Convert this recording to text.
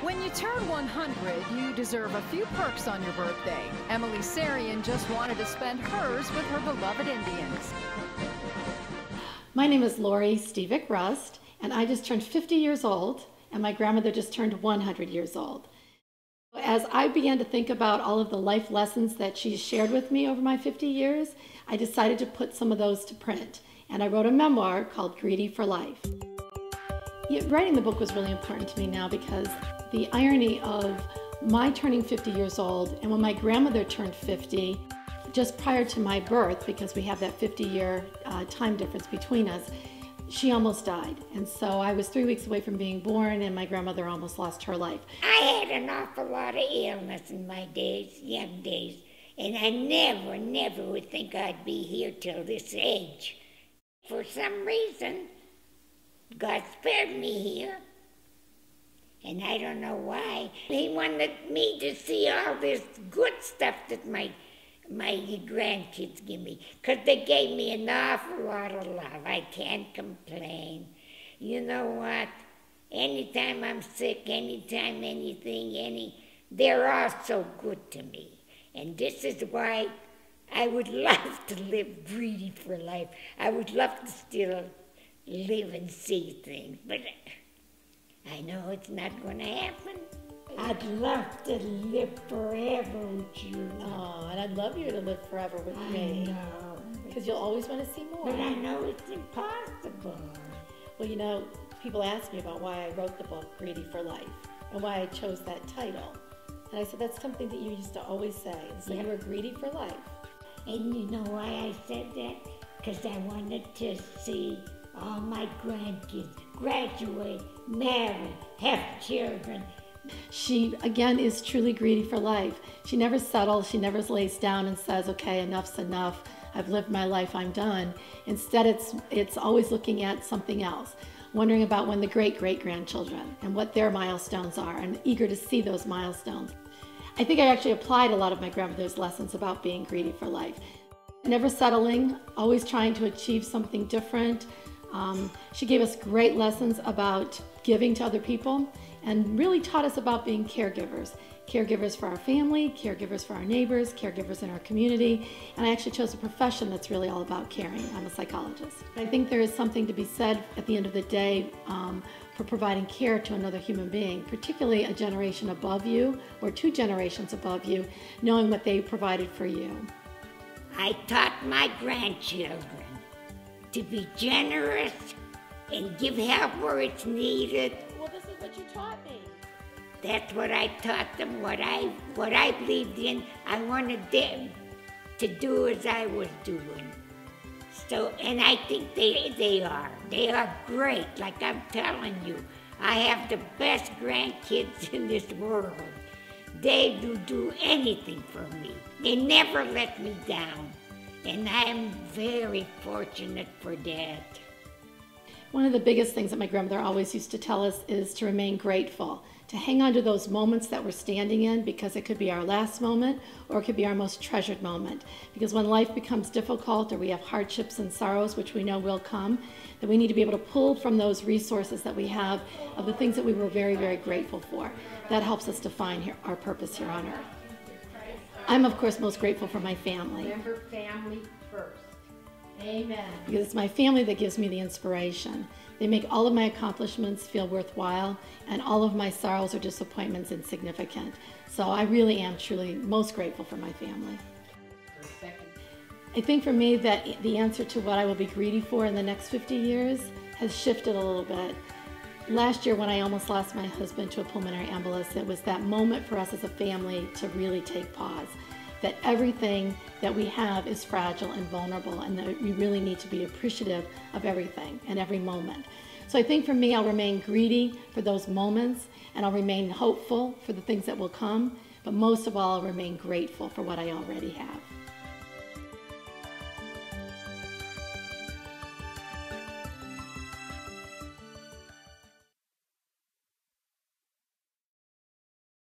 When you turn 100, you deserve a few perks on your birthday. Emily Sarian just wanted to spend hers with her beloved Indians. My name is Lori Stevick Rust, and I just turned 50 years old, and my grandmother just turned 100 years old. As I began to think about all of the life lessons that she's shared with me over my 50 years, I decided to put some of those to print, and I wrote a memoir called Greedy for Life. Writing the book was really important to me now because the irony of my turning 50 years old and when my grandmother turned 50, just prior to my birth, because we have that 50-year time difference between us, she almost died. And so I was 3 weeks away from being born, and my grandmother almost lost her life. I had an awful lot of illness in my days, young days, and I never would think I'd be here till this age. For some reason, God spared me here, and I don't know why. He wanted me to see all this good stuff that my grandkids give me, because they gave me an awful lot of love. I can't complain. You know what? Anytime I'm sick, anytime anything, they're all so good to me. And this is why I would love to live greedy for life. I would love to still live and see things, but I know it's not going to happen. I'd love to live forever with you. Oh, and I'd love you to live forever with me. I know. Because you'll always want to see more. But I know it's impossible. Well, you know, people ask me about why I wrote the book, Greedy for Life, and why I chose that title. And I said, that's something that you used to always say. So you were greedy for life. And you know why I said that? Because I wanted to see all my grandkids graduate, marry, have children. She, again, is truly greedy for life. She never settles. She never lays down and says, okay, enough's enough. I've lived my life. I'm done. Instead, it's always looking at something else, wondering about when the great-great-grandchildren and what their milestones are, and eager to see those milestones. I think I actually applied a lot of my grandmother's lessons about being greedy for life. Never settling, always trying to achieve something different. She gave us great lessons about giving to other people and really taught us about being caregivers. Caregivers for our family, caregivers for our neighbors, caregivers in our community. And I actually chose a profession that's really all about caring. I'm a psychologist. I think there is something to be said at the end of the day for providing care to another human being, particularly a generation above you or 2 generations above you, knowing what they provided for you. I taught my grandchildren to be generous and give help where it's needed. Well, this is what you taught me. That's what I taught them, what I believed in. I wanted them to do as I was doing. So, and I think they are. They are great, like I'm telling you. I have the best grandkids in this world. They do anything for me. They never let me down. And I'm very fortunate for that. One of the biggest things that my grandmother always used to tell us is to remain grateful, to hang on to those moments that we're standing in, because it could be our last moment or it could be our most treasured moment. Because when life becomes difficult or we have hardships and sorrows, which we know will come, that we need to be able to pull from those resources that we have of the things that we were very, very grateful for. That helps us to find our purpose here on earth. I'm, of course, most grateful for my family. Remember family first. Amen. Because it's my family that gives me the inspiration. They make all of my accomplishments feel worthwhile and all of my sorrows or disappointments insignificant. So I really am truly most grateful for my family. I think for me that the answer to what I will be greedy for in the next 50 years has shifted a little bit. Last year when I almost lost my husband to a pulmonary embolus, it was that moment for us as a family to really take pause. That everything that we have is fragile and vulnerable, and that we really need to be appreciative of everything and every moment. So I think for me, I'll remain greedy for those moments, and I'll remain hopeful for the things that will come, but most of all, I'll remain grateful for what I already have.